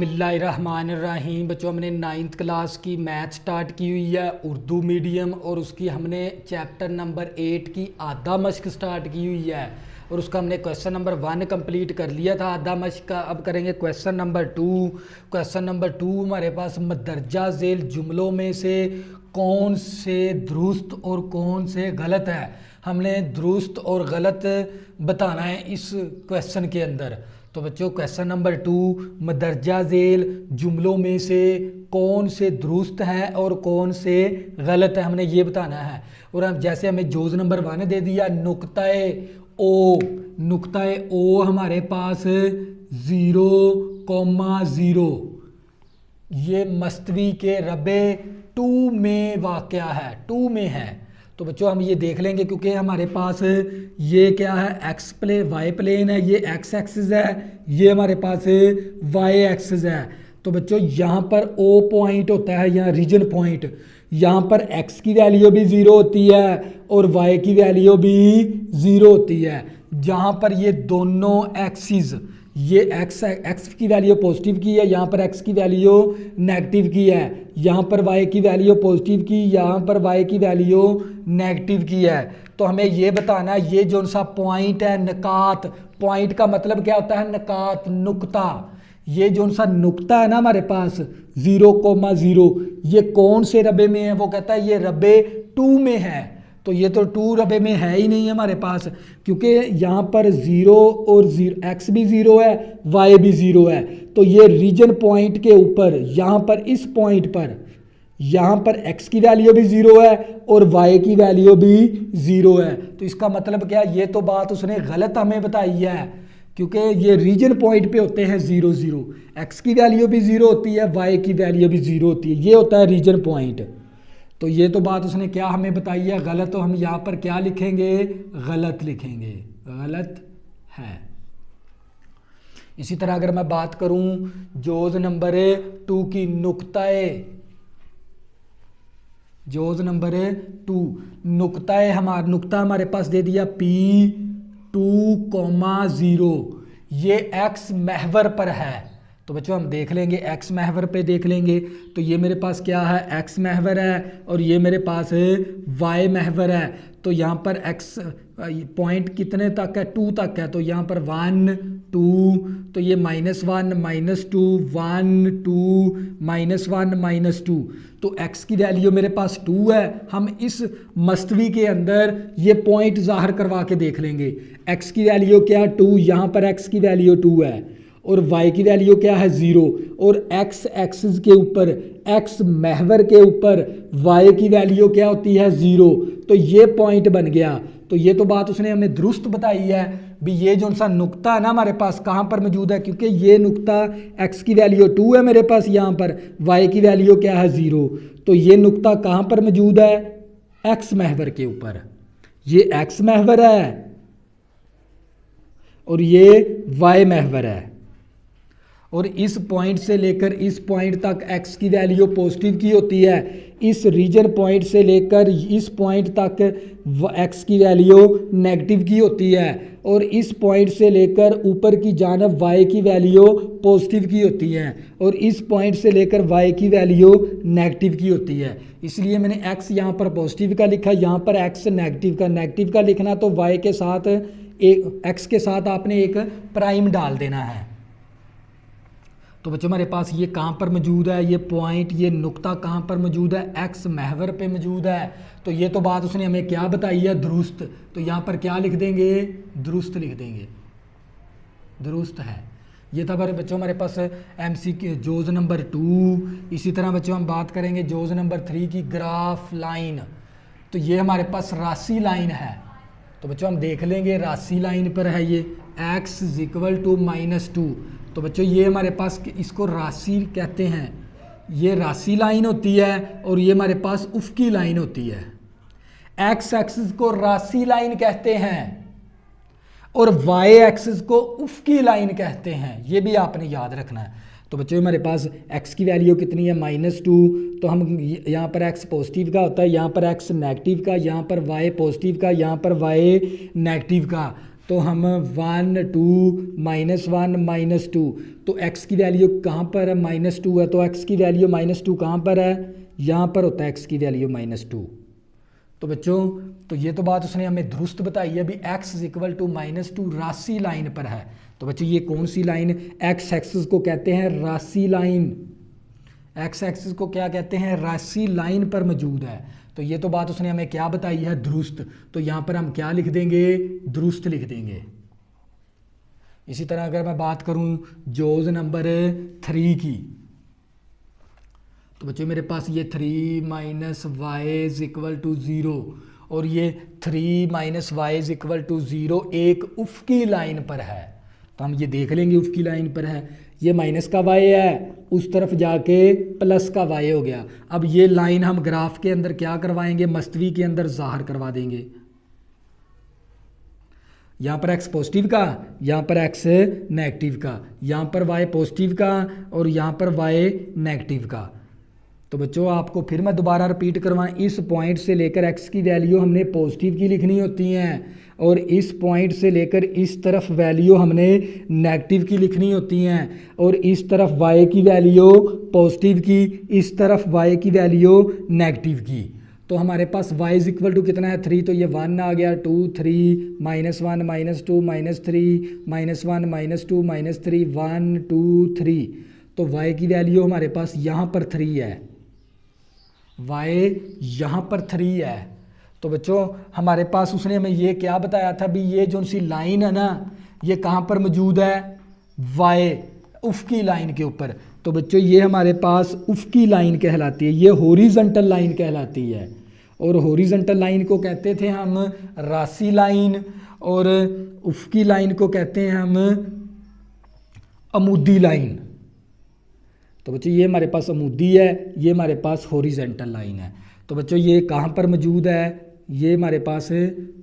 बिस्मिल्लाहिर्रहमानिर्रहीम। बच्चों, हमने 9th क्लास की मैथ स्टार्ट की हुई है, उर्दू मीडियम, और उसकी हमने चैप्टर नंबर 8 की आधा मश्क स्टार्ट की हुई है और उसका हमने क्वेश्चन नंबर 1 कंप्लीट कर लिया था आधा मश्क का। अब करेंगे क्वेश्चन नंबर 2। क्वेश्चन नंबर 2 हमारे पास मदरजा झेल जुमलों में से कौन से दुरुस्त और कौन से गलत है। हमने दुरुस्त और गलत बताना है इस क्वेश्चन के अंदर। तो बच्चों, क्वेश्चन नंबर 2, मदरजा झेल जुमलों में से कौन से दुरुस्त है और कौन से गलत है, हमने ये बताना है। और अब जैसे हमें जोज नंबर 1 दे दिया, नुक्ताए ओ हमारे पास 0,0 ये मस्तवी के रबे 2 में वाक़या है, 2 में है। तो बच्चों, हम ये देख लेंगे क्योंकि हमारे पास ये क्या है, वाई प्लेन है, ये एक्स एक्सिस है, ये हमारे पास वाई एक्सिस है। तो बच्चों, यहाँ पर ओ पॉइंट होता है, यहाँ रीजन पॉइंट, यहाँ पर एक्स की वैल्यू भी 0 होती है और वाई की वैल्यू भी 0 होती है। जहाँ पर ये दोनों एक्सिस, ये एक्स की वैल्यू पॉजिटिव की है, यहाँ पर एक्स की वैल्यू नेगेटिव की है, यहाँ पर वाई की वैल्यू पॉजिटिव की, यहाँ पर वाई की वैल्यू नेगेटिव की है। तो हमें ये बताना है ये जो सा पॉइंट है, निकात, पॉइंट का मतलब क्या होता है, निकात, नुक्ता। ये जो सा नुक्ता है ना हमारे पास 0,0, ये कौन से रबे में है, वो कहता है ये रबे 2 में है। तो ये तो 2 रबे में है ही नहीं हमारे पास, क्योंकि यहाँ पर 0 और 0, एक्स भी 0 है, वाई भी 0 है। तो ये रीजन पॉइंट के ऊपर, यहाँ पर इस पॉइंट पर, यहाँ पर एक्स की वैल्यू भी 0 है और वाई की वैल्यू भी 0 है। तो इसका मतलब क्या, ये तो बात उसने गलत हमें बताई है, क्योंकि ये रीजन पॉइंट पे होते हैं 0,0, एक्स की वैल्यू भी 0 होती है, वाई की वैल्यू भी 0 होती है, ये होता है रीजन पॉइंट। तो ये तो बात उसने क्या हमें बताई है गलत, तो हम यहाँ पर क्या लिखेंगे, गलत लिखेंगे, गलत है। इसी तरह अगर मैं बात करूं जोज नंबर 2 की, जोज नंबर 2, नुक्ता हमारे पास दे दिया P2,0, ये एक्स महवर पर है। तो बच्चों, हम देख लेंगे एक्स महवर पे देख लेंगे। तो ये मेरे पास क्या है, एक्स महवर है, और ये मेरे पास है वाई महवर है। तो यहाँ पर एक्स पॉइंट कितने तक है, 2 तक है। तो यहाँ पर 1, 2, तो ये -1, -2, 1, 2, -1, -2। तो x की वैल्यू मेरे पास 2 है। हम इस मस्तवी के अंदर ये पॉइंट ज़ाहिर करवा के देख लेंगे। x की वैल्यू क्या, 2, यहाँ पर x की वैल्यू 2 है और y की वैल्यू क्या है, 0, और x एक्सिस के ऊपर, x महवर के ऊपर y की वैल्यू क्या होती है, 0। तो ये पॉइंट बन गया। तो ये तो बात उसने हमें दुरुस्त बताई है भी। ये जो सा नुक्ता है ना हमारे पास कहाँ पर मौजूद है, क्योंकि ये नुक्ता x की वैल्यू 2 है मेरे पास, यहाँ पर y की वैल्यू क्या है, 0। तो ये नुक्ता कहाँ पर मौजूद है, x महवर के ऊपर। ये x महवर है और ये y महवर है, और इस पॉइंट से लेकर इस पॉइंट तक x की वैल्यू पॉजिटिव की होती है। इस रीजन पॉइंट से लेकर इस पॉइंट तक x की वैल्यू नेगेटिव की होती है, और इस पॉइंट से लेकर ऊपर की जानब y की वैल्यू पॉजिटिव की होती है, और इस पॉइंट से लेकर y की वैल्यू नेगेटिव की होती है। इसलिए मैंने x यहाँ पर पॉजिटिव का लिखा, यहाँ पर x नेगेटिव का लिखना। तो y के साथ एक, x के साथ आपने एक प्राइम डाल देना है। तो बच्चों, हमारे पास ये कहाँ पर मौजूद है, ये पॉइंट, ये नुक्ता कहाँ पर मौजूद है, एक्स महवर पे मौजूद है। तो ये तो बात उसने हमें क्या बताई है, दुरुस्त। तो यहाँ पर क्या लिख देंगे, दुरुस्त लिख देंगे, दुरुस्त है। ये था बच्चों हमारे पास MCQ जोज नंबर 2। इसी तरह बच्चों हम बात करेंगे जोज नंबर 3 की, ग्राफ लाइन। तो ये हमारे पास राशि लाइन है। तो बच्चों, हम देख लेंगे राशि लाइन पर है ये x = -2। तो बच्चों, ये हमारे पास, इसको राशि कहते हैं, ये राशि लाइन होती है, और ये हमारे पास उफ़क़ी लाइन होती है। एक्स एक्सिस को राशि लाइन कहते हैं और वाई एक्सिस को उफ़क़ी लाइन कहते हैं, ये भी आपने याद रखना है। तो बच्चों, हमारे पास x की वैल्यू कितनी है, -2। तो हम यहाँ पर x पॉजिटिव का होता है, यहाँ पर x नेगेटिव का, यहाँ पर y पॉजिटिव का, यहाँ पर y नेगेटिव का। तो हम 1 2 -1 -2, तो x की वैल्यू कहाँ पर है, -2 है, तो x की वैल्यू -2 कहाँ पर है, यहाँ पर होता है x की वैल्यू -2। तो बच्चों तो ये तो बात उसने हमें दुरुस्त बताई है। अभी x = -2 राशि लाइन पर है। तो बच्चों ये कौन सी लाइन, x एक्सिस को कहते हैं राशि लाइन, x एक्सिस को क्या कहते हैं, राशि लाइन पर मौजूद है। तो ये तो बात उसने हमें क्या बताई है, दुरुस्त। तो यहाँ पर हम क्या लिख देंगे, दुरुस्त लिख देंगे। इसी तरह अगर मैं बात करूँ जोज नंबर 3 की, तो बच्चों मेरे पास ये 3 - y = 0 और ये 3 - y = 0 एक उफ़क़ी लाइन पर है। तो हम ये देख लेंगे उफ़क़ी लाइन पर है, ये माइनस का y है, उस तरफ जाके प्लस का y हो गया। अब ये लाइन हम ग्राफ के अंदर क्या करवाएंगे, मस्तवी के अंदर ज़ाहिर करवा देंगे। यहाँ पर x पॉजिटिव का, यहाँ पर x नेगेटिव का, यहाँ पर y पॉजिटिव का और यहाँ पर y नेगेटिव का। तो बच्चों आपको फिर मैं दोबारा रिपीट करवाएं, इस पॉइंट से लेकर x की वैल्यू हमने पॉजिटिव की लिखनी होती हैं और इस पॉइंट से लेकर इस तरफ वैल्यू हमने नेगेटिव की लिखनी होती हैं और इस तरफ y की वैल्यू पॉजिटिव की, इस तरफ y की वैल्यू नेगेटिव की। तो हमारे पास y = कितना है, 3, तो ये 1 आ गया, 2 3 -1 -2 -3 -1 -2 -3 1 2 3। तो y की वैल्यू हमारे पास यहाँ पर 3 है, y यहाँ पर 3 है। तो बच्चों हमारे पास उसने हमें ये क्या बताया था भी, ये जो सी लाइन है ना ये कहाँ पर मौजूद है, y उफ़क़ी लाइन के ऊपर। तो बच्चों ये हमारे पास उफ़क़ी लाइन कहलाती है, ये हॉरिजॉन्टल लाइन कहलाती है और हॉरिजॉन्टल लाइन को कहते थे हम राशि लाइन और उफ़क़ी लाइन को कहते हैं हम अमूदी लाइन। तो बच्चों ये हमारे पास अमूदी है, ये हमारे पास हॉरिजॉन्टल लाइन है। तो बच्चों ये कहाँ पर मौजूद है, ये हमारे पास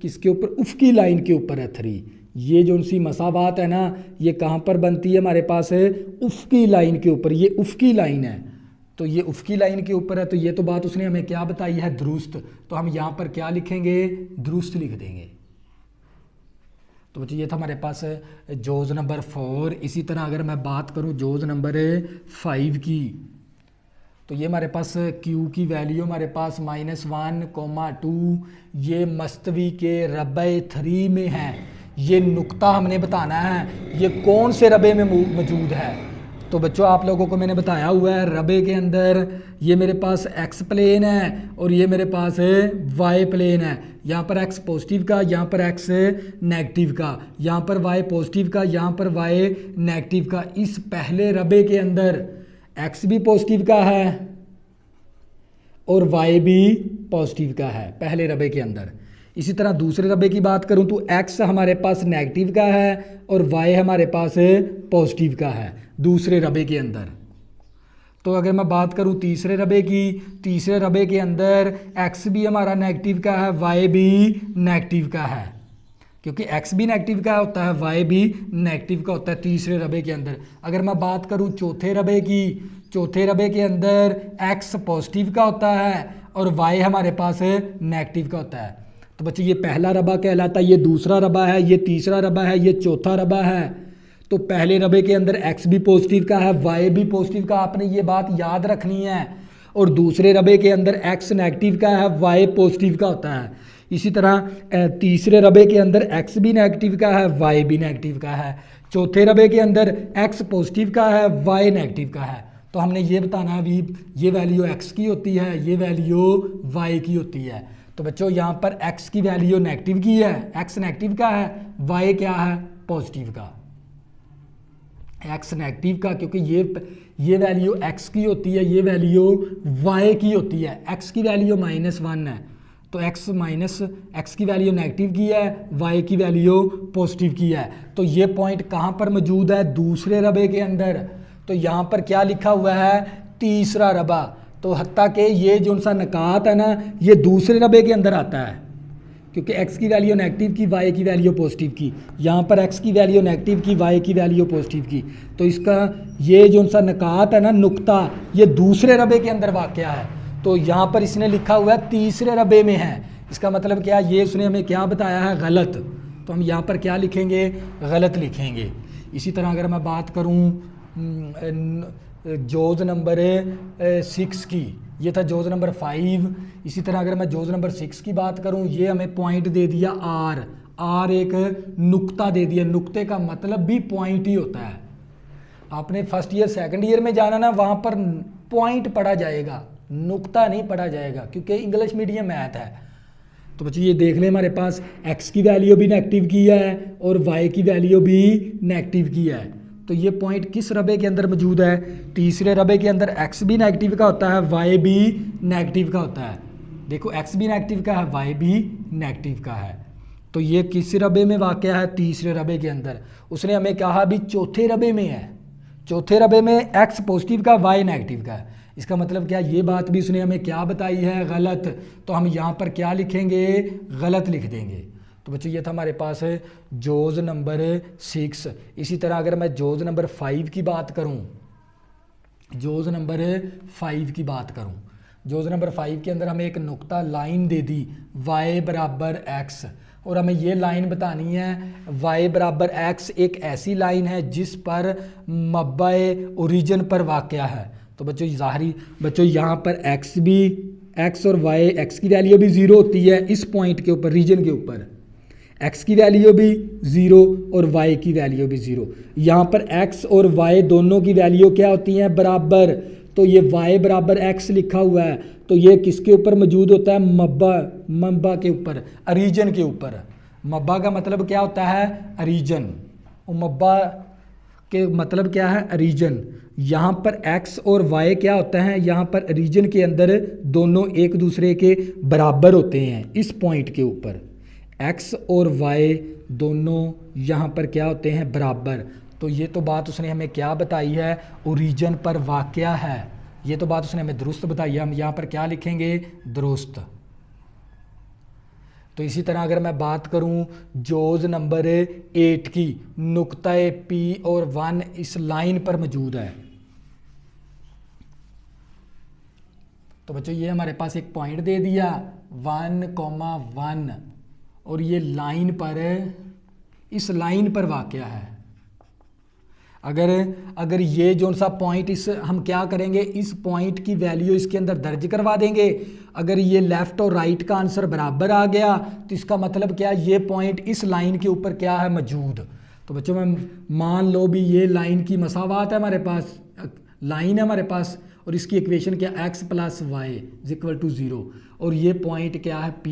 किसके ऊपर, उफ़क़ी लाइन के ऊपर है 3। ये जो सी मसावात है ना ये कहाँ पर बनती है, हमारे पास उफ़क़ी लाइन के ऊपर, ये उफ़क़ी लाइन है। तो ये उफ़क़ी लाइन के ऊपर है, तो ये तो बात उसने हमें क्या बताई है, दुरुस्त। तो हम यहाँ पर क्या लिखेंगे, दुरुस्त लिख देंगे। तो बच्चों ये था हमारे पास जोज नंबर 4। इसी तरह अगर मैं बात करूँ जोज नंबर 5 की, तो ये हमारे पास q की वैल्यू हमारे पास -1, 2 ये मस्तवी के रबे 3 में है। ये नुक्ता हमने बताना है ये कौन से रबे में मौजूद है। तो बच्चों आप लोगों को मैंने बताया हुआ है रबे के अंदर ये मेरे पास x प्लेन है और ये मेरे पास y प्लेन है। यहाँ पर x पॉजिटिव का, यहाँ पर x नेगेटिव का, यहाँ पर y पॉजिटिव का, यहाँ पर y नेगेटिव का। इस पहले रबे के अंदर x भी पॉजिटिव का है और y भी पॉजिटिव का है पहले रबे के अंदर। इसी तरह दूसरे रबे की बात करूं तो x हमारे पास नेगेटिव का है और y हमारे पास पॉजिटिव का है दूसरे रबे के अंदर। तो अगर मैं बात करूं तीसरे रबे की, तीसरे रबे के अंदर x भी हमारा नेगेटिव का है, y भी नेगेटिव का है, क्योंकि x भी नेगेटिव का होता है, y भी नेगेटिव का होता है तीसरे रबे के अंदर। अगर मैं बात करूं चौथे रबे की, चौथे रबे के अंदर x पॉजिटिव का होता है और y हमारे पास नेगेटिव का होता है। तो बच्चों ये पहला रबा कहलाता है, ये दूसरा रबा है, ये तीसरा रबा है, ये चौथा रबा है। तो पहले रबे के अंदर x भी पॉजिटिव का है, y भी पॉजिटिव का, आपने ये बात याद रखनी है। और दूसरे रबे के अंदर x नेगेटिव का है, y पॉजिटिव का होता है। इसी तरह तीसरे रबे के अंदर x भी नेगेटिव का है, y भी नेगेटिव का है। चौथे रबे के अंदर x पॉजिटिव का है, y नेगेटिव का है। तो हमने ये बताना है भी ये वैल्यू x की होती है, ये वैल्यू y की होती है। तो बच्चों यहाँ पर x की वैल्यू नेगेटिव की है, x नेगेटिव का है, y क्या है, पॉजिटिव का। x नेगेटिव का क्योंकि ये वैल्यू x की होती है, ये वैल्यू y की होती है। x की वैल्यू -1 है तो x की वैल्यू नेगेटिव की है, y की वैल्यू पॉजिटिव की है। तो ये पॉइंट कहाँ पर मौजूद है, दूसरे रबे के अंदर। तो यहाँ पर क्या लिखा हुआ है, तीसरा रबा। तो हत्ता कि ये जो सा नकात है ना ये दूसरे रबे के अंदर आता है, क्योंकि x की वैल्यू नेगेटिव की, y की वैल्यू पॉजिटिव की। यहाँ पर x की वैल्यू नेगेटिव की, y की वैल्यू पॉजिटिव की। तो इसका ये जो सा नकात है ना, नुक्ता, ये दूसरे रबे के अंदर वाक़या है। तो यहाँ पर इसने लिखा हुआ है तीसरे रबे में है, इसका मतलब क्या, ये उसने हमें क्या बताया है, गलत। तो हम यहाँ पर क्या लिखेंगे, गलत लिखेंगे। इसी तरह अगर मैं बात करूँ जोज़ नंबर 6 की, ये था जोज़ नंबर 5। इसी तरह अगर मैं जोज़ नंबर 6 की बात करूँ, ये हमें पॉइंट दे दिया आर एक नुक्ता दे दिया। नुक्ते का मतलब भी पॉइंट ही होता है। आपने फर्स्ट ईयर सेकंड ईयर में जाना ना, वहाँ पर पॉइंट पढ़ा जाएगा, नुक्ता नहीं पढ़ा जाएगा, क्योंकि इंग्लिश मीडियम मैथ है। तो बच्चों ये देख लें, हमारे पास x की वैल्यू भी नेगेटिव की है और y की वैल्यू भी नेगेटिव की है। तो ये पॉइंट किस रबे के अंदर मौजूद है, तीसरे रबे के अंदर। x भी नेगेटिव का होता है, y भी नेगेटिव का होता है। देखो x भी नेगेटिव का है, y भी नेगेटिव का है। तो ये किस रबे में वाक़या है, तीसरे रबे के अंदर। उसने हमें कहा भी चौथे रबे में है, चौथे रबे में x पॉजिटिव का, y नेगेटिव का है। इसका मतलब क्या, ये बात भी उसने हमें क्या बताई है, गलत। तो हम यहाँ पर क्या लिखेंगे, गलत लिख देंगे। तो बच्चों ये था हमारे पास जोज़ नंबर 6। इसी तरह अगर मैं जोज़ नंबर 5 की बात करूँ, जोज़ नंबर 5 की बात करूँ, जोज़ नंबर 5 के अंदर हमें एक नुक्ता लाइन दे दी y बराबर x, और हमें ये लाइन बतानी है y बराबर x एक ऐसी लाइन है जिस पर मब्बाए ओरिजिन पर वाक़या है। तो बच्चों ज़ाहरी बच्चों यहाँ पर x और y, x की वैल्यू भी 0 होती है इस पॉइंट के ऊपर, रीजन के ऊपर। x की वैल्यू भी 0 और y की वैल्यू भी 0। यहाँ पर x और y दोनों की वैल्यू क्या होती हैं, बराबर। तो ये y बराबर x लिखा हुआ है, तो ये किसके ऊपर मौजूद होता है, मब्बा के ऊपर, ओरिजिन के ऊपर। मब्बा का मतलब क्या होता है, ओरिजिन। मब्बा के मतलब क्या है, ओरिजिन। यहाँ पर x और y क्या होता है, यहाँ पर ओरिजिन के अंदर दोनों एक दूसरे के बराबर होते हैं इस पॉइंट के ऊपर। x और y दोनों यहाँ पर क्या होते हैं, बराबर। तो ये तो बात उसने हमें क्या बताई है, ओरिजिन पर वाक़या है। ये तो बात उसने हमें दुरुस्त बताई है। हम यहाँ पर क्या लिखेंगे, दुरुस्त। तो इसी तरह अगर मैं बात करूं जोज़ नंबर 8 की, नुक्ता P और 1 इस लाइन पर मौजूद है। तो बच्चों ये हमारे पास एक पॉइंट दे दिया 1,1 और ये लाइन पर, इस लाइन पर वाक़या है। अगर ये जो सा पॉइंट, इस हम क्या करेंगे, इस पॉइंट की वैल्यू इसके अंदर दर्ज करवा देंगे। अगर ये लेफ़्ट और राइट का आंसर बराबर आ गया तो इसका मतलब क्या, ये पॉइंट इस लाइन के ऊपर क्या है, मौजूद। तो बच्चों मैं मान लो भी ये लाइन की मसावात है हमारे पास, लाइन है हमारे पास, और इसकी इक्वेशन क्या, x + y = 0, और ये पॉइंट क्या है, P।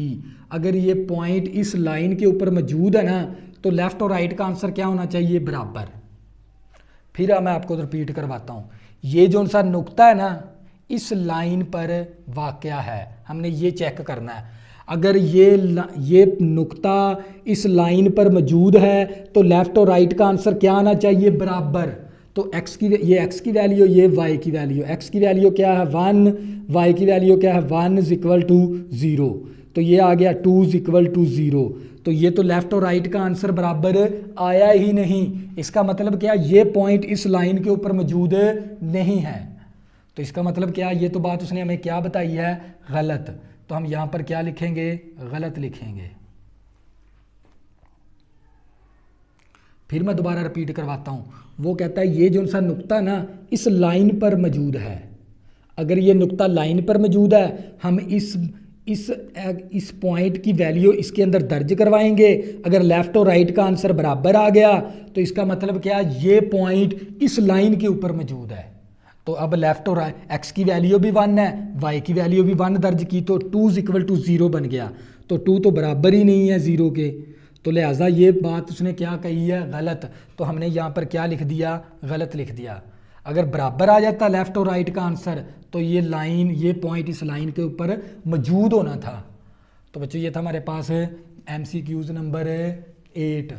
अगर ये पॉइंट इस लाइन के ऊपर मौजूद है ना, तो लेफ़्ट और राइट का आंसर क्या होना चाहिए, बराबर। फिर मैं आपको रिपीट करवाता हूँ, ये जो सा नुक्ता है ना, इस लाइन पर वाक़या है, हमने ये चेक करना है। अगर ये नुक्ता इस लाइन पर मौजूद है तो लेफ़्ट और राइट का आंसर क्या आना चाहिए, बराबर। तो x की, ये x की वैल्यू, ये y की वैल्यू। x की वैल्यू क्या है, 1, y की वैल्यू क्या है, 1 = 0। तो ये आ गया 2 = 0। तो ये तो लेफ़्ट और राइट का आंसर बराबर आया ही नहीं। इसका मतलब क्या, ये पॉइंट इस लाइन के ऊपर मौजूद नहीं है। तो इसका मतलब क्या, ये तो बात उसने हमें क्या बताई है, गलत। तो हम यहाँ पर क्या लिखेंगे, गलत लिखेंगे। फिर मैं दोबारा रिपीट करवाता हूँ। वो कहता है ये जो सा नुक्ता ना इस लाइन पर मौजूद है। अगर ये नुक्ता लाइन पर मौजूद है, हम इस पॉइंट की वैल्यू इसके अंदर दर्ज करवाएंगे। अगर लेफ़्ट और राइट का आंसर बराबर आ गया तो इसका मतलब क्या, ये पॉइंट इस लाइन के ऊपर मौजूद है। तो अब लेफ़्ट और x की वैल्यू भी 1 है, y की वैल्यू भी 1 दर्ज की, तो 2 = 0 बन गया। तो 2 तो बराबर ही नहीं है 0 के, तो लिहाजा ये बात उसने क्या कही है, गलत। तो हमने यहाँ पर क्या लिख दिया, गलत लिख दिया। अगर बराबर आ जाता लेफ़्ट और राइट का आंसर तो ये लाइन, ये पॉइंट इस लाइन के ऊपर मौजूद होना था। तो बच्चों ये था हमारे पास MCQs नंबर 8।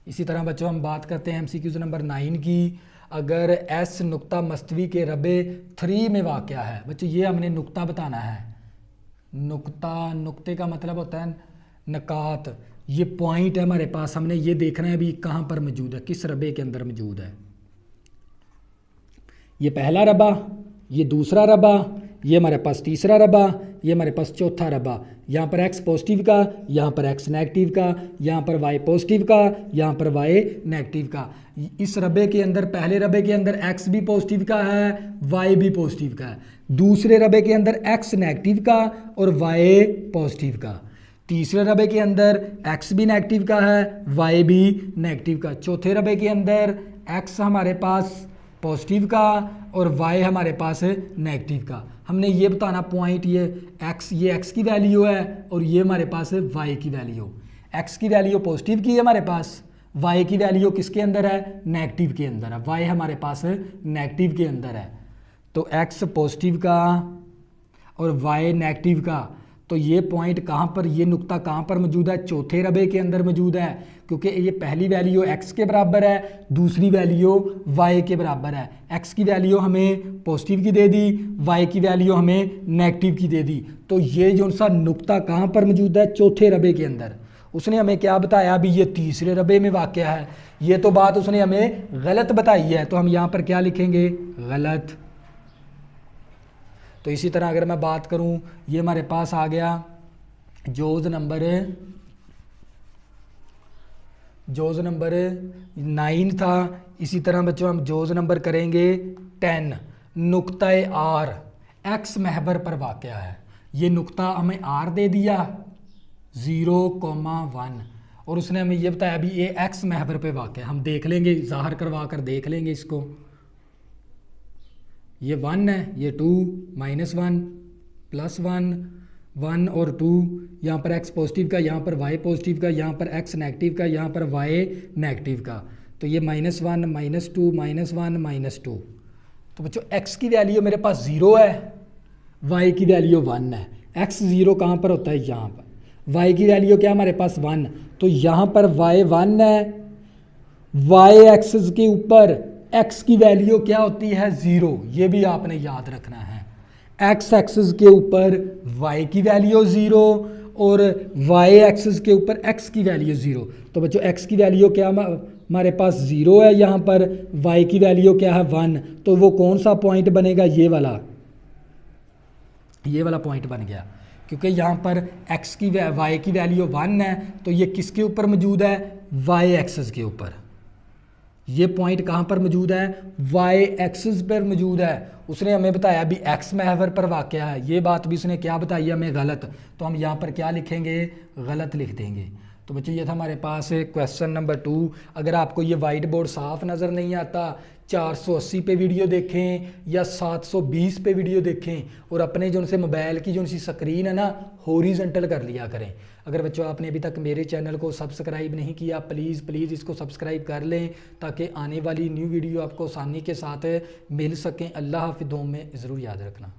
इसी तरह बच्चों हम बात करते हैं MCQs नंबर 9 की। अगर S नुक्ता मस्तवी के रबे 3 में वाक़या है। बच्चों ये हमने नुक्ता बताना है। नुक्ते का मतलब होता है नकात। ये पॉइंट है हमारे पास, हमने ये देखना है अभी कहाँ पर मौजूद है, किस रबे के अंदर मौजूद है। ये पहला रबा, ये दूसरा रबा, ये हमारे पास तीसरा रबा, ये हमारे पास चौथा रबा, यहाँ पर x पॉजिटिव का, यहाँ पर x नेगेटिव का, यहाँ पर y पॉजिटिव का, यहाँ पर y नेगेटिव का। इस रबे के अंदर, पहले रबे के अंदर x भी पॉजिटिव का है, y भी पॉजिटिव का है। दूसरे रबे के अंदर x नेगेटिव का और y पॉजिटिव का। तीसरे रबे के अंदर x भी नेगेटिव का है, y भी नेगेटिव का। चौथे रबे के अंदर x हमारे पास पॉजिटिव का और y हमारे पास है नेगेटिव का। हमने ये बताना पॉइंट, ये x की वैल्यू है और ये हमारे पास है y की वैल्यू। x की वैल्यू पॉजिटिव की है हमारे पास, y की वैल्यू किसके अंदर है, नेगेटिव के अंदर है। y हमारे पास नेगेटिव के अंदर है। तो x पॉजिटिव का और y नेगेटिव का। तो ये पॉइंट कहाँ पर, ये नुक्ता कहाँ पर मौजूद है, चौथे रबे के अंदर मौजूद है, क्योंकि ये पहली वैल्यू x के बराबर है, दूसरी वैल्यू y के बराबर है। x की वैल्यू हमें पॉजिटिव की दे दी, y की वैल्यू हमें नेगेटिव की दे दी। तो ये जो सा नुक्ता कहाँ पर मौजूद है, चौथे रबे के अंदर। उसने हमें क्या बताया, अभी ये तीसरे रबे में वाक़या है। ये तो बात उसने हमें गलत बताई है, तो हम यहाँ पर क्या लिखेंगे, गलत। तो इसी तरह अगर मैं बात करूं, ये हमारे पास आ गया जोज नंबर 9 था। इसी तरह बच्चों हम जोज नंबर करेंगे 10। नुक्ता आर एक्स महवर पर वाक़या है। ये नुक्ता हमें आर दे दिया 0,1 और उसने हमें ये बताया अभी ये एक्स महवर पे वाक़या है। हम देख लेंगे, ज़ाहिर करवा कर देख लेंगे इसको। ये 1 है, ये 2, -1, +1, 1 और 2, यहाँ पर x पॉजिटिव का, यहाँ पर y पॉजिटिव का, यहाँ पर x नेगेटिव का, यहाँ पर y नेगेटिव का। तो ये -1, -2, -1, -2। तो बच्चों x की वैल्यू मेरे पास 0 है, y की वैल्यू 1 है। x 0 कहाँ पर होता है, यहाँ पर। y की वैल्यू क्या हमारे पास 1, तो यहाँ पर y 1 है। y एक्सिस के ऊपर x की वैल्यू क्या होती है, 0। ये भी आपने याद रखना है। x एक्सिस के ऊपर y की वैल्यू 0 और y एक्सिस के ऊपर x की वैल्यू 0। तो बच्चों x की वैल्यू क्या हमारे पास 0 है, यहाँ पर y की वैल्यू क्या है 1। तो वो कौन सा पॉइंट बनेगा, ये वाला पॉइंट बन गया, क्योंकि यहाँ पर x की y की वैल्यू 1 है। तो ये किसके ऊपर मौजूद है, y एक्सिस के ऊपर। ये पॉइंट कहाँ पर मौजूद है, y एक्सिस पर मौजूद है। उसने हमें बताया अभी x महवर पर वाक़या है। ये बात भी उसने क्या बताई है हमें, गलत। तो हम यहाँ पर क्या लिखेंगे, गलत लिख देंगे। तो बच्चों ये था हमारे पास क्वेश्चन नंबर 2। अगर आपको ये वाइट बोर्ड साफ नज़र नहीं आता, 480 पे वीडियो देखें या 720 पे वीडियो देखें और अपने जो से मोबाइल की जो सी स्क्रीन है ना, हॉरिजॉन्टल कर लिया करें। अगर बच्चों आपने अभी तक मेरे चैनल को सब्सक्राइब नहीं किया, प्लीज़ इसको सब्सक्राइब कर लें ताकि आने वाली न्यू वीडियो आपको आसानी के साथ मिल सकें। अल्लाह हाफ़िज़, में ज़रूर याद रखना।